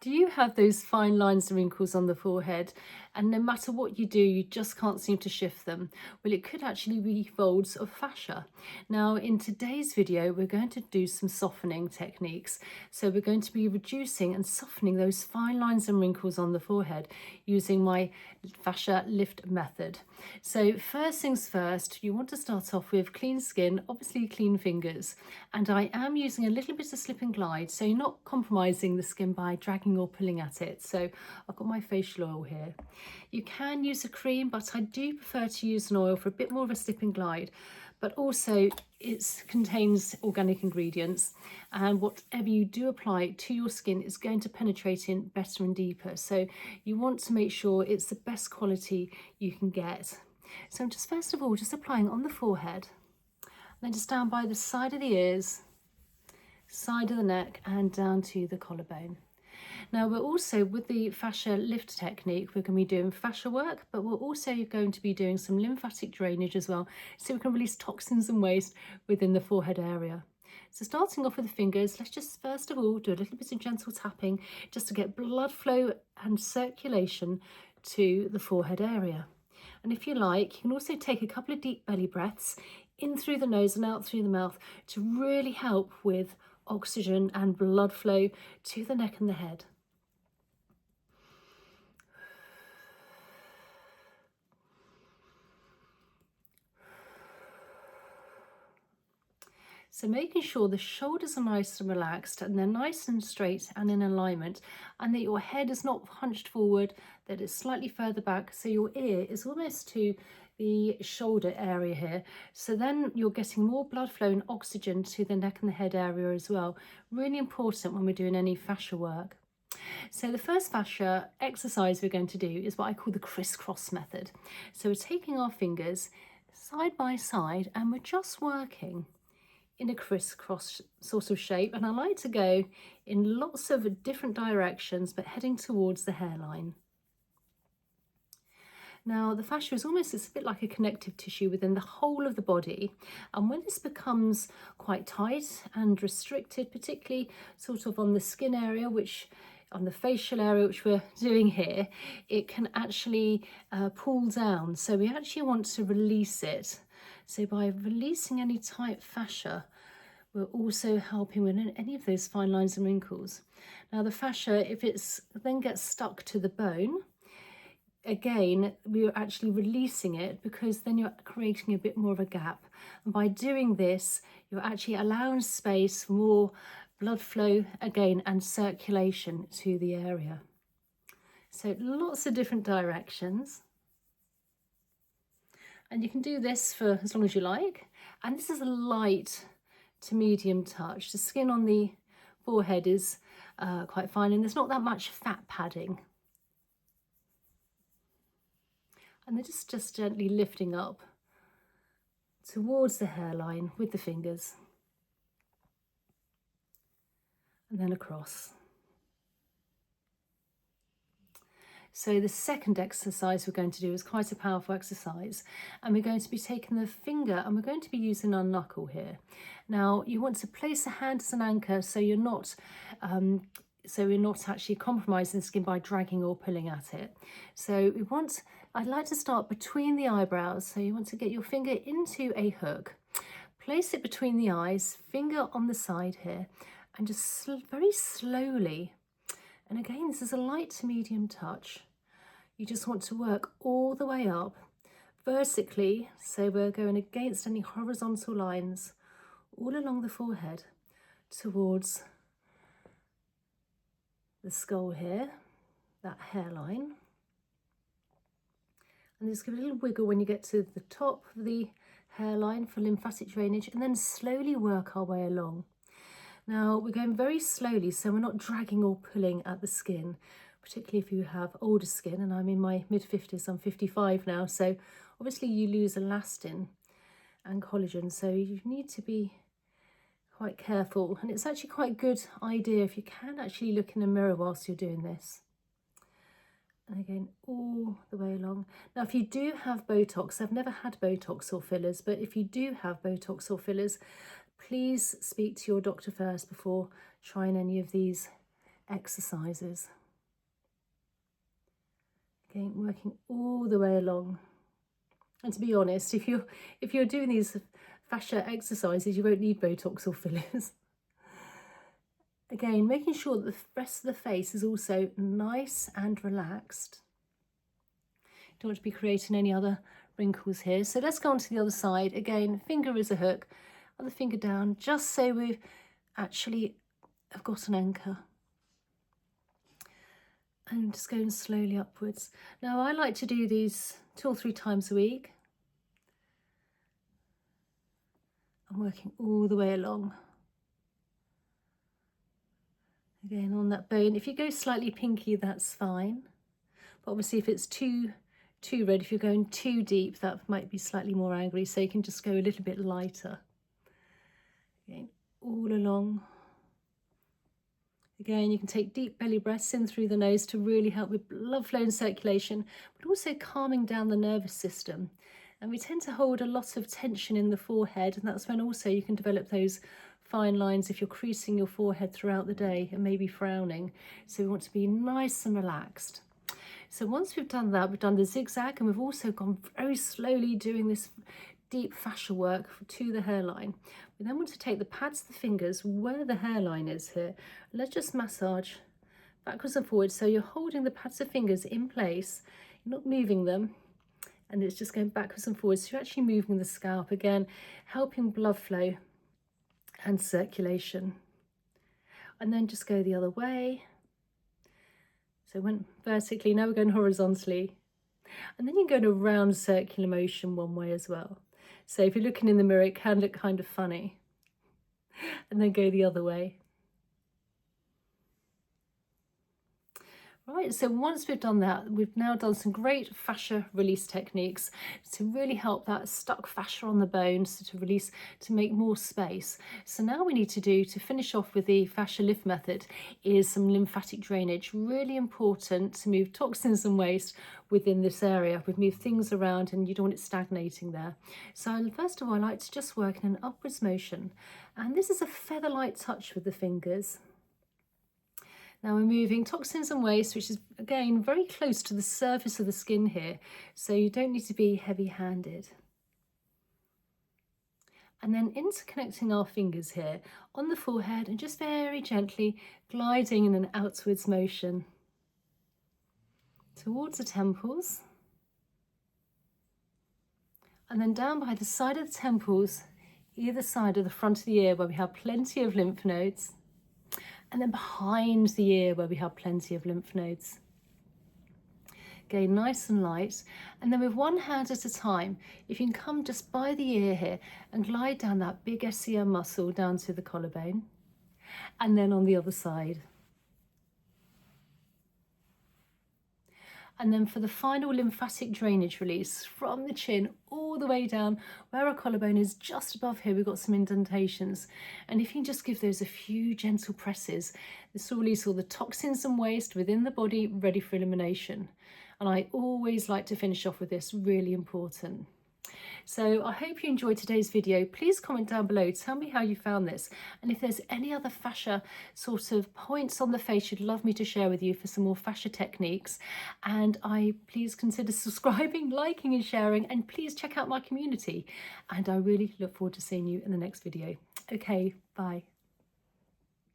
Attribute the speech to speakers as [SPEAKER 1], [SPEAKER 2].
[SPEAKER 1] Do you have those fine lines and wrinkles on the forehead, and no matter what you do, you just can't seem to shift them? Well, it could actually be folds of fascia. Now, in today's video, we're going to do some softening techniques. So we're going to be reducing and softening those fine lines and wrinkles on the forehead using my Fascia Lift method. So first things first, you want to start off with clean skin, obviously clean fingers. And I am using a little bit of slip and glide, so you're not compromising the skin by dragging or pulling at it. So I've got my facial oil here. You can use a cream, but I do prefer to use an oil for a bit more of a slip and glide. But also it contains organic ingredients, and whatever you do apply to your skin is going to penetrate in better and deeper. So you want to make sure it's the best quality you can get. So I'm just first of all just applying on the forehead, then just down by the side of the ears, side of the neck, and down to the collarbone. Now we're also, with the fascia lift technique, we're going to be doing fascia work, but we're also going to be doing some lymphatic drainage as well, so we can release toxins and waste within the forehead area. So starting off with the fingers, let's just first of all do a little bit of gentle tapping just to get blood flow and circulation to the forehead area. And if you like, you can also take a couple of deep belly breaths in through the nose and out through the mouth to really help with oxygen and blood flow to the neck and the head. So making sure the shoulders are nice and relaxed and they're nice and straight and in alignment, and that your head is not hunched forward, that it's slightly further back, so your ear is almost to the shoulder area here. So then you're getting more blood flow and oxygen to the neck and the head area as well. Really important when we're doing any fascia work. So the first fascia exercise we're going to do is what I call the crisscross method. So we're taking our fingers side by side and we're just working in a crisscross sort of shape, and I like to go in lots of different directions but heading towards the hairline. Now the fascia is almost, it's a bit like a connective tissue within the whole of the body, and when this becomes quite tight and restricted, particularly sort of on the skin area, which on the facial area which we're doing here, it can actually pull down. So we actually want to release it. So by releasing any tight fascia, we're also helping with any of those fine lines and wrinkles. Now the fascia, if it's then gets stuck to the bone, again, we're actually releasing it, because then you're creating a bit more of a gap. And by doing this, you're actually allowing space for more blood flow again and circulation to the area. So lots of different directions. And you can do this for as long as you like. And this is a light to medium touch. The skin on the forehead is quite fine, and there's not that much fat padding. And they're just gently lifting up towards the hairline with the fingers. And then across. So the second exercise we're going to do is quite a powerful exercise, and we're going to be taking the finger and we're going to be using our knuckle here. Now you want to place the hand as an anchor, so you're not actually compromising the skin by dragging or pulling at it. So I'd like to start between the eyebrows. So you want to get your finger into a hook, place it between the eyes, finger on the side here, and just very slowly. And again, this is a light to medium touch. You just want to work all the way up vertically. So we're going against any horizontal lines all along the forehead towards the skull here, that hairline. And just give it a little wiggle when you get to the top of the hairline for lymphatic drainage, and then slowly work our way along. Now we're going very slowly, so we're not dragging or pulling at the skin, particularly if you have older skin, and I'm in my mid-50s, I'm 55 now, so obviously you lose elastin and collagen, so you need to be quite careful. And it's actually quite a good idea if you can actually look in a mirror whilst you're doing this. And again, all the way along. Now, if you do have Botox, I've never had Botox or fillers, but if you do have Botox or fillers, please speak to your doctor first before trying any of these exercises. Again, working all the way along. And to be honest, if you're doing these fascia exercises, you won't need Botox or fillers. Again, making sure that the rest of the face is also nice and relaxed. Don't want to be creating any other wrinkles here. So let's go on to the other side. Again, finger as a hook, other finger down, just so we actually have got an anchor. And just going slowly upwards. Now I like to do these 2 or 3 times a week. I'm working all the way along. Again, on that bone. If you go slightly pinky, that's fine. But obviously if it's too red, if you're going too deep, that might be slightly more angry. So you can just go a little bit lighter. Again, all along. Again, you can take deep belly breaths in through the nose to really help with blood flow and circulation, but also calming down the nervous system. And we tend to hold a lot of tension in the forehead, and that's when also you can develop those fine lines if you're creasing your forehead throughout the day and maybe frowning. So we want to be nice and relaxed. So once we've done that, we've done the zigzag, and we've also gone very slowly doing this deep fascia work to the hairline. We then want to take the pads of the fingers where the hairline is here. Let's just massage backwards and forwards. So you're holding the pads of fingers in place, you're not moving them, and it's just going backwards and forwards. So you're actually moving the scalp, again, helping blood flow and circulation. And then just go the other way. So went vertically, now we're going horizontally. And then you can go in a round circular motion one way as well. So if you're looking in the mirror, it can look kind of funny. And then go the other way. Right, so once we've done that, we've now done some great fascia release techniques to really help that stuck fascia on the bone, so to release, to make more space. So now we need to do, to finish off with the Fascia Lift Method, is some lymphatic drainage. Really important to move toxins and waste within this area. We've moved things around and you don't want it stagnating there. So first of all, I like to just work in an upwards motion. And this is a feather-light touch with the fingers. Now we're moving toxins and waste, which is again very close to the surface of the skin here, so you don't need to be heavy-handed. And then interconnecting our fingers here on the forehead and just very gently gliding in an outwards motion towards the temples. And then down by the side of the temples, either side of the front of the ear where we have plenty of lymph nodes. And then behind the ear where we have plenty of lymph nodes. Again, nice and light. And then with one hand at a time, if you can come just by the ear here and glide down that big SCM muscle down to the collarbone. And then on the other side. And then for the final lymphatic drainage release from the chin all the way down where our collarbone is just above here, we've got some indentations. And if you can just give those a few gentle presses, this will release all the toxins and waste within the body, ready for elimination. And I always like to finish off with this, really important. So I hope you enjoyed today's video. Please comment down below, tell me how you found this, and if there's any other fascia sort of points on the face you'd love me to share with you for some more fascia techniques. And please consider subscribing, liking and sharing, and please check out my community. And I really look forward to seeing you in the next video. Okay, bye.